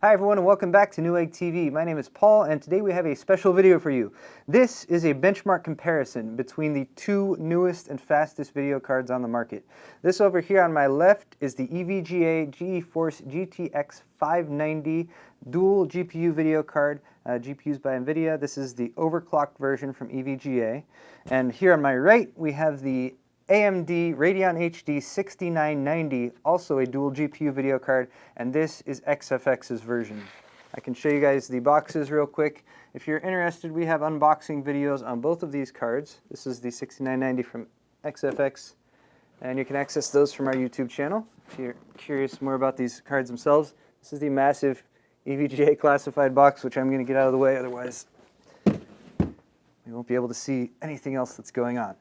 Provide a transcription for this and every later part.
Hi everyone and welcome back to Newegg TV. My name is Paul and today we have a special video for you. This is a benchmark comparison between the two newest and fastest video cards on the market. This over here on my left is the EVGA GeForce GTX 590 dual GPU video card, GPUs by NVIDIA. This is the overclocked version from EVGA. And here on my right we have the AMD Radeon HD 6990, also a dual GPU video card, and this is XFX's version. I can show you guys the boxes real quick. If you're interested, we have unboxing videos on both of these cards. This is the 6990 from XFX, and you can access those from our YouTube channel. If you're curious more about these cards themselves, this is the massive EVGA classified box, which I'm going to get out of the way, otherwise we won't be able to see anything else that's going on.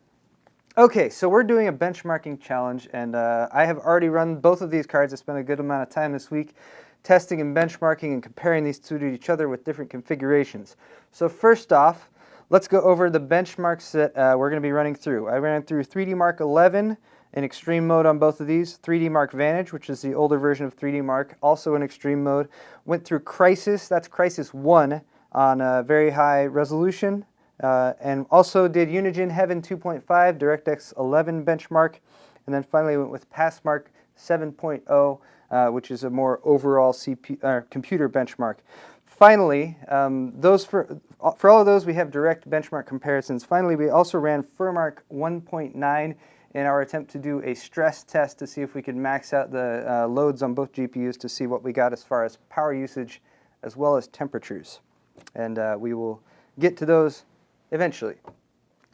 Okay, so we're doing a benchmarking challenge, and I have already run both of these cards. I spent a good amount of time this week testing and benchmarking and comparing these two to each other with different configurations. So first off, let's go over the benchmarks that we're going to be running through. I ran through 3D Mark 11 in extreme mode on both of these, 3D Mark Vantage, which is the older version of 3D Mark, also in extreme mode. Went through Crisis, that's Crisis 1 on very high resolution. And also did Unigine Heaven 2.5, DirectX 11 benchmark, and then finally went with Passmark 7.0, which is a more overall computer benchmark. Finally, for all of those we have direct benchmark comparisons. Finally, we also ran FurMark 1.9 in our attempt to do a stress test to see if we could max out the loads on both GPUs to see what we got as far as power usage as well as temperatures. And we will get to those eventually.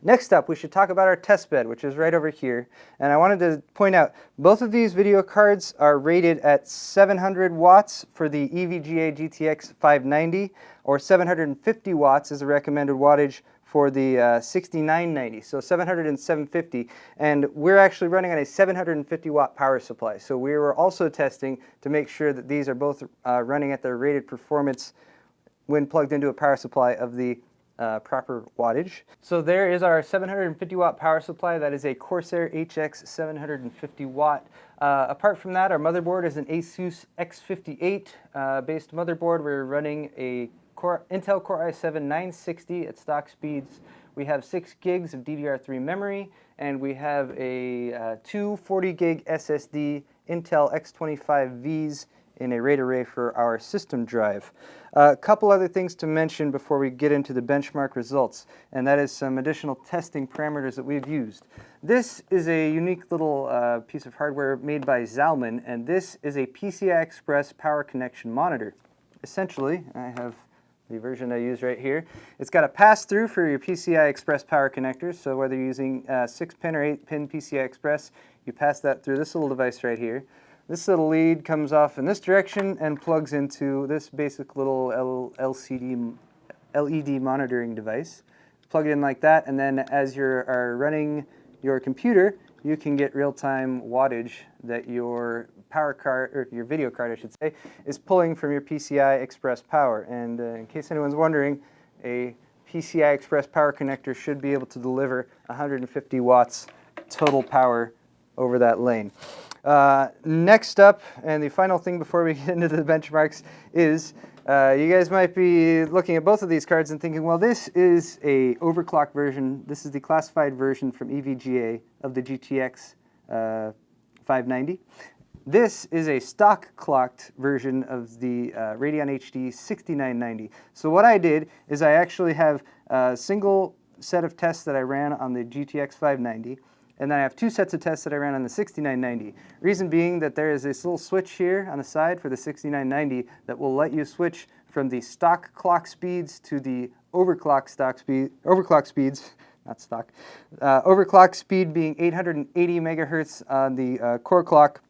Next up, we should talk about our test bed, which is right over here. And I wanted to point out, both of these video cards are rated at 700 watts for the EVGA GTX 590, or 750 watts is the recommended wattage for the 6990, so 700 and 750. And we're actually running on a 750 watt power supply. So we were also testing to make sure that these are both running at their rated performance when plugged into a power supply of the proper wattage. So there is our 750 watt power supply. That is a Corsair HX 750 watt. Apart from that, our motherboard is an Asus X58 based motherboard. We're running a Intel Core i7 960 at stock speeds. We have 6 gigs of DDR3 memory, and we have a two 40 gig SSD Intel X25Vs in a RAID array for our system drive. A couple other things to mention before we get into the benchmark results, and that is some additional testing parameters that we've used. This is a unique little piece of hardware made by Zalman, and this is a PCI Express power connection monitor. Essentially, I have the version I use right here. It's got a pass-through for your PCI Express power connectors, so whether you're using 6-pin or 8-pin PCI Express, you pass that through this little device right here. This little lead comes off in this direction and plugs into this basic little LED monitoring device. Plug it in like that, and then as you are running your computer, you can get real-time wattage that your power card, or your video card I should say, is pulling from your PCI Express power. And in case anyone's wondering, a PCI Express power connector should be able to deliver 150 watts total power over that lane. Next up, and the final thing before we get into the benchmarks, is you guys might be looking at both of these cards and thinking, well, this is a overclocked version. This is the classified version from EVGA of the GTX 590. This is a stock clocked version of the Radeon HD 6990. So what I did is I actually have a single set of tests that I ran on the GTX 590. And then I have 2 sets of tests that I ran on the 6990. Reason being that there is this little switch here on the side for the 6990 that will let you switch from the stock clock speeds to the overclock speeds, not stock. Overclock speed being 880 megahertz on the core clock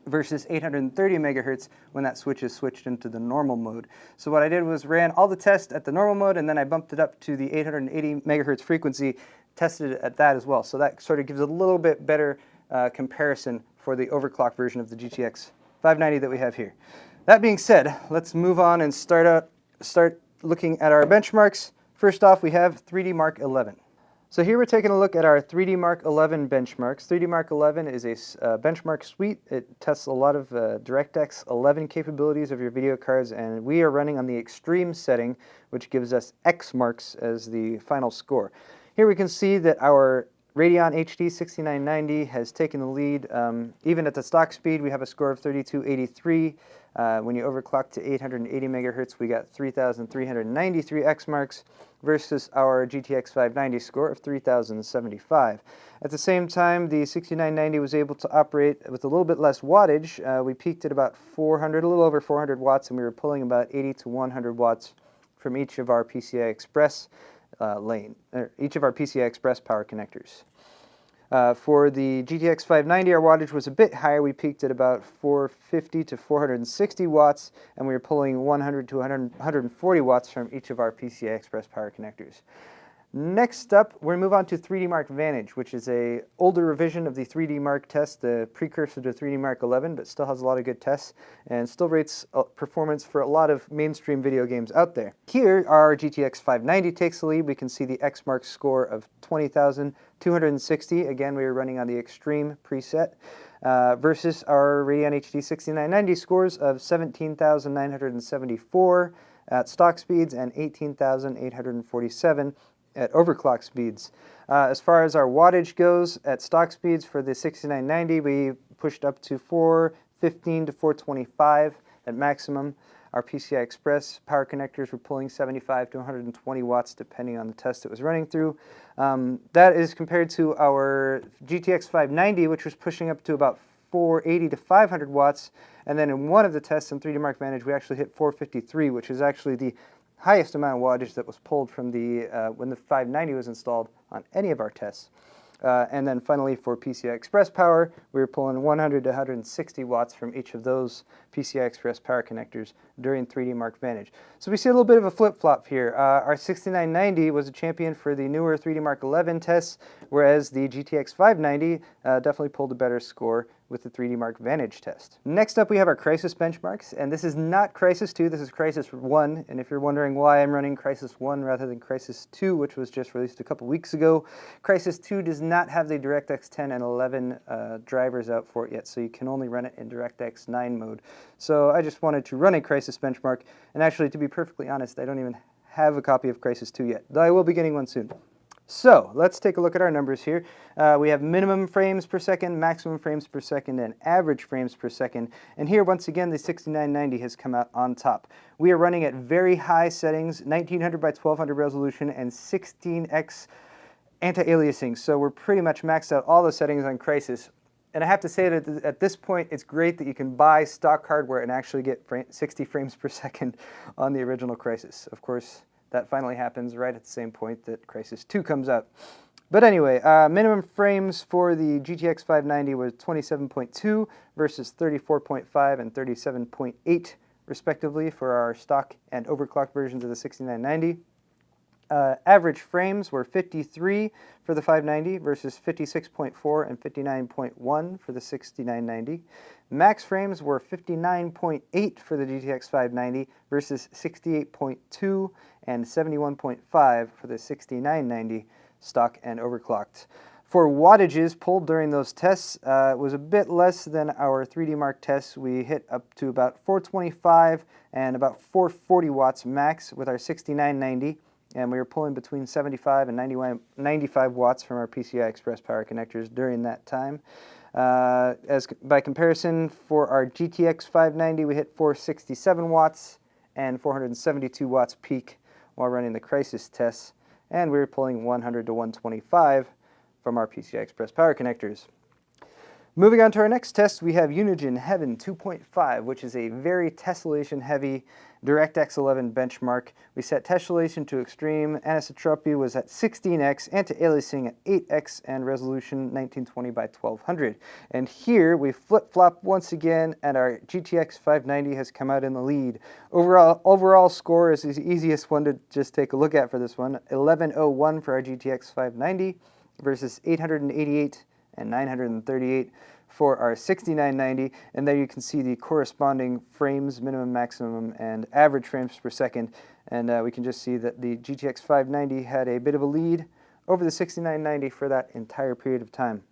versus 830 megahertz when that switch is switched into the normal mode. So what I did was ran all the tests at the normal mode, and then I bumped it up to the 880 megahertz frequency, tested it at that as well. So that sort of gives a little bit better comparison for the overclock version of the GTX 590 that we have here. That being said, let's move on and start looking at our benchmarks. First off, we have 3D Mark 11. So here we're taking a look at our 3D Mark 11 benchmarks. 3D Mark 11 is a benchmark suite. It tests a lot of DirectX 11 capabilities of your video cards, and we are running on the extreme setting, which gives us X marks as the final score. Here we can see that our Radeon HD 6990 has taken the lead. Even at the stock speed, we have a score of 3283. When you overclock to 880 megahertz, we got 3,393 X marks versus our GTX 590 score of 3,075. At the same time, the 6990 was able to operate with a little bit less wattage. We peaked at about 400, a little over 400 watts, and we were pulling about 80 to 100 watts from each of our PCI Express each of our PCI Express power connectors. For the GTX 590, our wattage was a bit higher. We peaked at about 450 to 460 watts, and we were pulling 100 to 140 watts from each of our PCI Express power connectors. Next up, we're going to move on to 3D Mark Vantage, which is an older revision of the 3D Mark test, the precursor to 3D Mark 11, but still has a lot of good tests and still rates performance for a lot of mainstream video games out there. Here, our GTX 590 takes the lead. We can see the X mark score of 20,260. Again, we were running on the extreme preset versus our Radeon HD 6990 scores of 17,974 at stock speeds and 18,847 at overclock speeds. As far as our wattage goes, at stock speeds for the 6990, we pushed up to 415 to 425 at maximum. Our PCI Express power connectors were pulling 75 to 120 watts depending on the test it was running through. That is compared to our GTX 590, which was pushing up to about 480 to 500 watts, and then in one of the tests in 3D Mark Vantage, we actually hit 453, which is actually the highest amount of wattage that was pulled from the when the 590 was installed on any of our tests. And then finally for PCI Express power, we were pulling 100 to 160 watts from each of those PCI Express power connectors during 3D Mark Vantage. So we see a little bit of a flip-flop here. Our 6990 was a champion for the newer 3D Mark 11 tests, whereas the GTX 590 definitely pulled a better score with the 3D Mark Vantage test. Next up, we have our Crysis benchmarks, and this is not Crysis 2, this is Crysis 1, and if you're wondering why I'm running Crysis 1 rather than Crysis 2, which was just released a couple weeks ago, Crysis 2 does not have the DirectX 10 and 11 drivers out for it yet, so you can only run it in DirectX 9 mode. So I just wanted to run a Crysis benchmark, and actually, to be perfectly honest, I don't even have a copy of Crysis 2 yet, though I will be getting one soon. So let's take a look at our numbers here. We have minimum frames per second, maximum frames per second, and average frames per second. And here, once again, the 6990 has come out on top. We are running at very high settings, 1900 by 1200 resolution, and 16x anti-aliasing. So we're pretty much maxed out all the settings on Crysis. And I have to say that at this point, it's great that you can buy stock hardware and actually get 60 frames per second on the original Crysis. Of course, that finally happens right at the same point that Crysis 2 comes out. But anyway, minimum frames for the GTX 590 was 27.2 versus 34.5 and 37.8 respectively for our stock and overclocked versions of the 6990. Average frames were 53 for the 590 versus 56.4 and 59.1 for the 6990. Max frames were 59.8 for the GTX 590 versus 68.2 and 71.5 for the 6990 stock and overclocked. For wattages pulled during those tests, it was a bit less than our 3D Mark tests. We hit up to about 425 and about 440 watts max with our 6990, and we were pulling between 75 and 95 watts from our PCI Express power connectors during that time. By comparison, for our GTX 590, we hit 467 watts and 472 watts peak while running the Crysis tests, and we were pulling 100 to 125 from our PCI Express power connectors. Moving on to our next test, we have Unigine Heaven 2.5, which is a very tessellation-heavy DirectX 11 benchmark. We set tessellation to extreme, anisotropy was at 16x, anti-aliasing at 8x, and resolution 1920 by 1200. And here we flip-flop once again, and our GTX 590 has come out in the lead. Overall score is the easiest one to just take a look at for this one, 1101 for our GTX 590 versus 888 and 938 for our 6990, and there you can see the corresponding frames, minimum, maximum, and average frames per second, and we can just see that the GTX 590 had a bit of a lead over the 6990 for that entire period of time.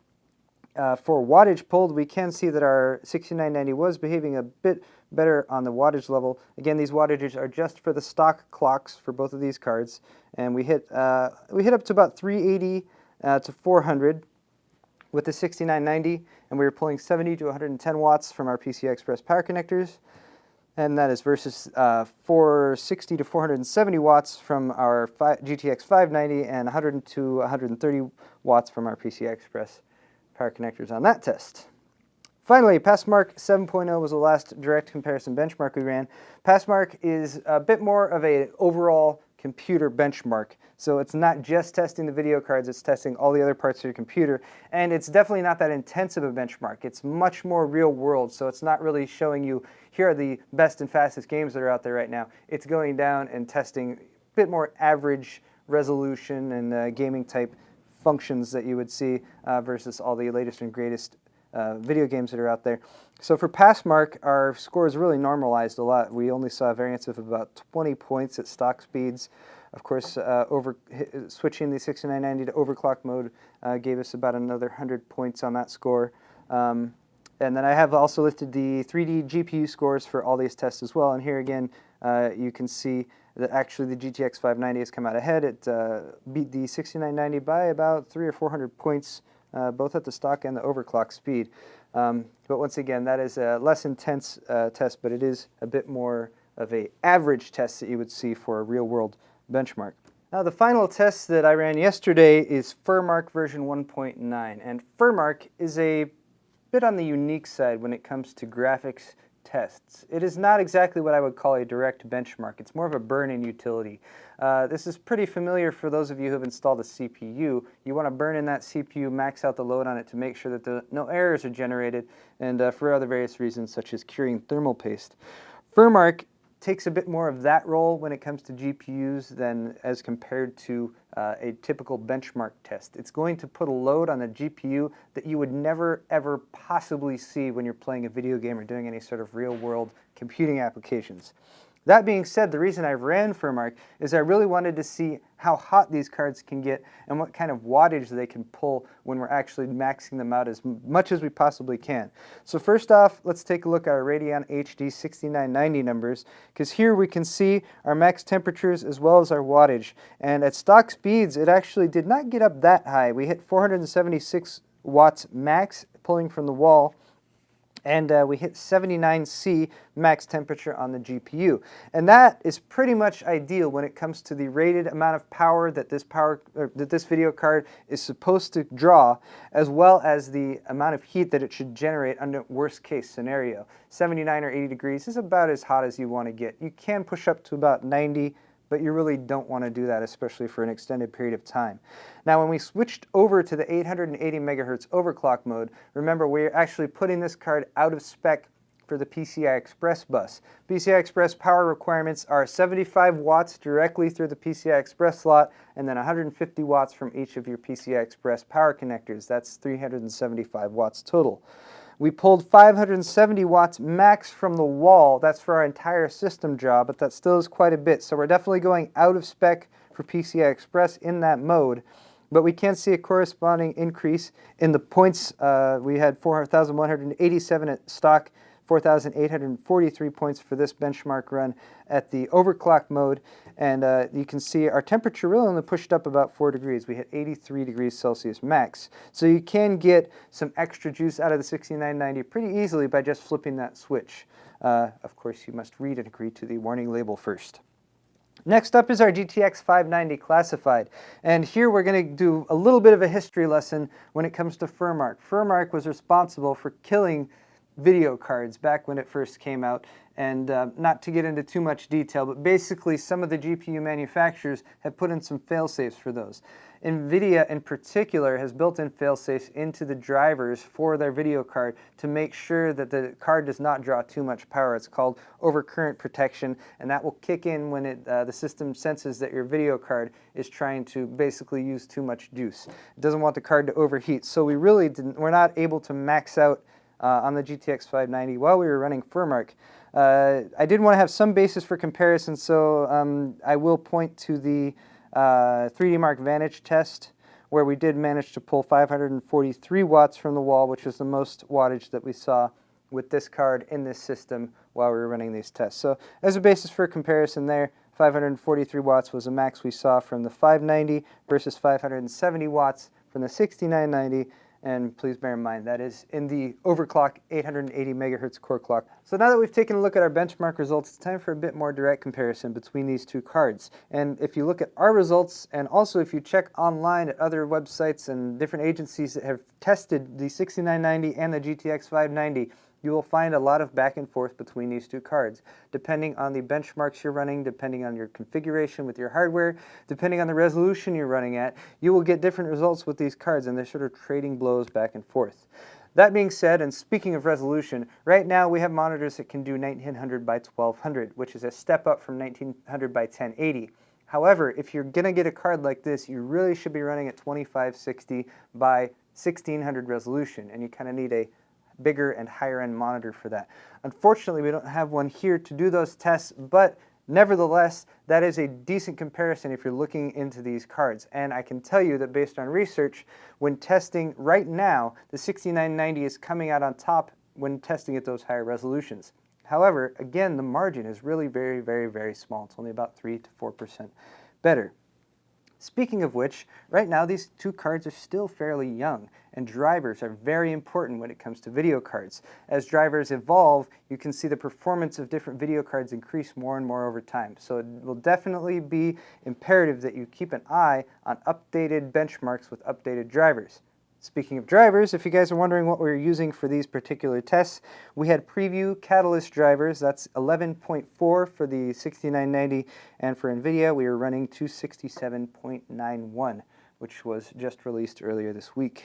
For wattage pulled, we can see that our 6990 was behaving a bit better on the wattage level. Again, these wattages are just for the stock clocks for both of these cards, and we hit up to about 380 to 400 with the 6990, and we were pulling 70 to 110 watts from our PCI Express power connectors, and that is versus 460 to 470 watts from our GTX 590 and 100 to 130 watts from our PCI Express power connectors on that test. Finally, Passmark 7.0 was the last direct comparison benchmark we ran. Passmark is a bit more of an overall computer benchmark. So it's not just testing the video cards, it's testing all the other parts of your computer. And it's definitely not that intensive a benchmark. It's much more real world, so it's not really showing you, here are the best and fastest games that are out there right now. It's going down and testing a bit more average resolution and gaming type functions that you would see versus all the latest and greatest video games that are out there. So for Passmark, our scores really normalized a lot. We only saw a variance of about 20 points at stock speeds. Of course, switching the 6990 to overclock mode gave us about another 100 points on that score. And then I have also listed the 3D GPU scores for all these tests as well. And here again, you can see that actually the GTX 590 has come out ahead. It beat the 6990 by about 300 or 400 points, both at the stock and the overclock speed. But once again, that is a less intense test, but it is a bit more of an average test that you would see for a real-world benchmark. Now, the final test that I ran yesterday is Furmark version 1.9, and Furmark is a bit on the unique side when it comes to graphics tests. It is not exactly what I would call a direct benchmark. It's more of a burn-in utility. This is pretty familiar for those of you who have installed a CPU. You want to burn in that CPU, max out the load on it to make sure that no errors are generated, and for other various reasons such as curing thermal paste. Furmark takes a bit more of that role when it comes to GPUs than as compared to a typical benchmark test. It's going to put a load on the GPU that you would never ever possibly see when you're playing a video game or doing any sort of real-world computing applications. That being said, the reason I ran Furmark is I really wanted to see how hot these cards can get and what kind of wattage they can pull when we're actually maxing them out as much as we possibly can. So first off, let's take a look at our Radeon HD 6990 numbers, because here we can see our max temperatures as well as our wattage. And at stock speeds, it actually did not get up that high. We hit 476 watts max pulling from the wall, and we hit 79 C max temperature on the GPU. And that is pretty much ideal when it comes to the rated amount of power that this video card is supposed to draw, as well as the amount of heat that it should generate under worst case scenario. 79 or 80 degrees is about as hot as you want to get. You can push up to about 90, but you really don't want to do that, especially for an extended period of time. Now, when we switched over to the 880 megahertz overclock mode, remember we're actually putting this card out of spec for the PCI Express bus. PCI Express power requirements are 75 watts directly through the PCI Express slot, and then 150 watts from each of your PCI Express power connectors. That's 375 watts total. We pulled 570 watts max from the wall. That's for our entire system job, but that still is quite a bit. So we're definitely going out of spec for PCI Express in that mode. But we can see a corresponding increase in the points. We had 4,187 at stock, 4,843 points for this benchmark run at the overclock mode. And you can see our temperature really only pushed up about 4 degrees. We hit 83 degrees Celsius max. So you can get some extra juice out of the 6990 pretty easily by just flipping that switch. Of course, you must read and agree to the warning label first. Next up is our GTX 590 classified, and here we're going to do a little bit of a history lesson when it comes to Furmark. Furmark was responsible for killing video cards back when it first came out, and not to get into too much detail, but basically some of the GPU manufacturers have put in some fail-safes for those. NVIDIA in particular has built in fail-safes into the drivers for their video card to make sure that the card does not draw too much power. It's called overcurrent protection, and that will kick in when the system senses that your video card is trying to basically use too much juice. It doesn't want the card to overheat, so we're not able to max out on the GTX 590 while we were running Furmark. I did want to have some basis for comparison, so I will point to the 3D Mark Vantage test. where we did manage to pull 543 watts from the wall, which is the most wattage that we saw with this card in this system while we were running these tests. So as a basis for comparison there, 543 watts was a max we saw from the 590 versus 570 watts from the 6990. And please bear in mind, that is in the overclock 880 megahertz core clock. So now that we've taken a look at our benchmark results, it's time for a bit more direct comparison between these two cards. And if you look at our results, and also if you check online at other websites and different agencies that have tested the 6990 and the GTX 590, you will find a lot of back and forth between these two cards, depending on the benchmarks you're running, depending on your configuration with your hardware, depending on the resolution you're running at. You will get different results with these cards, and they're sort of trading blows back and forth. That being said, and speaking of resolution, right now we have monitors that can do 1900 by 1200, which is a step up from 1900 by 1080. However, if you're going to get a card like this, you really should be running at 2560 by 1600 resolution, and you kind of need a bigger and higher end monitor for that. Unfortunately, we don't have one here to do those tests, but nevertheless, that is a decent comparison if you're looking into these cards. And I can tell you that based on research, when testing right now, the 6990 is coming out on top when testing at those higher resolutions. However, again, the margin is really very, very, very small. It's only about 3 to 4% better. Speaking of which, right now these two cards are still fairly young, and drivers are very important when it comes to video cards. As drivers evolve, you can see the performance of different video cards increase more and more over time. So it will definitely be imperative that you keep an eye on updated benchmarks with updated drivers. Speaking of drivers, if you guys are wondering what we were using for these particular tests, we had Preview Catalyst drivers. That's 11.4 for the 6990, and for NVIDIA we were running 267.91, which was just released earlier this week.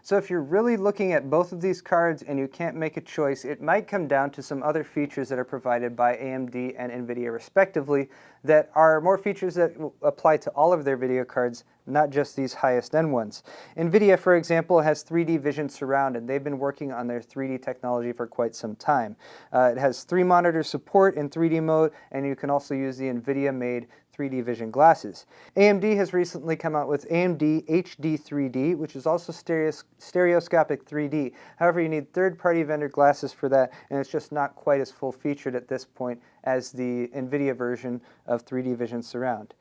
So if you're really looking at both of these cards and you can't make a choice, it might come down to some other features that are provided by AMD and NVIDIA respectively that are more features that apply to all of their video cards, not just these highest end ones. NVIDIA, for example, has 3D Vision Surround, and they've been working on their 3D technology for quite some time. It has 3 monitor support in 3D mode, and you can also use the NVIDIA-made 3D Vision glasses. AMD has recently come out with AMD HD 3D, which is also stereoscopic 3D. However, you need third-party vendor glasses for that, and it's just not quite as full-featured at this point as the NVIDIA version of 3D Vision Surround.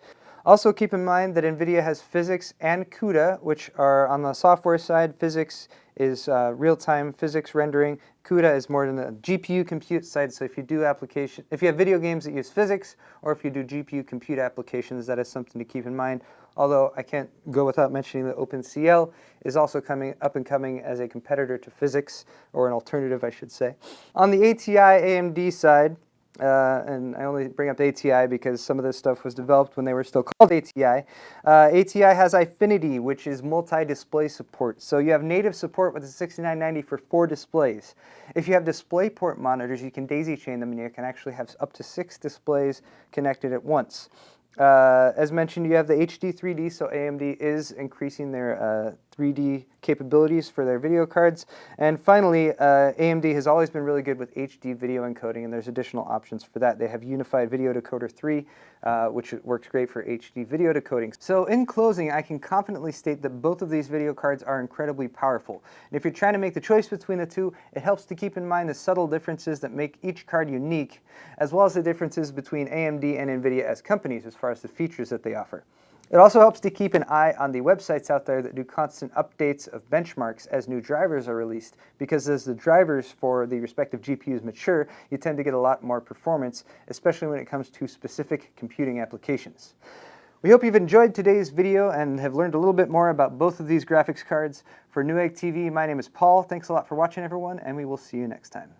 Also keep in mind that NVIDIA has physics and CUDA, which are on the software side. Physics is real-time physics rendering. CUDA is more than the GPU compute side, so if you have video games that use physics, or if you do GPU compute applications, that is something to keep in mind. Although I can't go without mentioning that OpenCL is also coming up and coming as a competitor to physics, or an alternative, I should say. On the ATI AMD side, and I only bring up ATI because some of this stuff was developed when they were still called ATI. ATI has Eyefinity, which is multi-display support. So you have native support with the 6990 for 4 displays. If you have DisplayPort monitors, you can daisy chain them, and you can actually have up to 6 displays connected at once. As mentioned, you have the HD 3D, so AMD is increasing their 3D capabilities for their video cards. And finally, AMD has always been really good with HD video encoding, and there's additional options for that. They have Unified Video Decoder 3, which works great for HD video decoding. So in closing, I can confidently state that both of these video cards are incredibly powerful. And if you're trying to make the choice between the two, it helps to keep in mind the subtle differences that make each card unique, as well as the differences between AMD and NVIDIA as companies as far as the features that they offer. It also helps to keep an eye on the websites out there that do constant updates of benchmarks as new drivers are released, because as the drivers for the respective GPUs mature, you tend to get a lot more performance, especially when it comes to specific computing applications. We hope you've enjoyed today's video and have learned a little bit more about both of these graphics cards. For Newegg TV, my name is Paul. Thanks a lot for watching, everyone, and we will see you next time.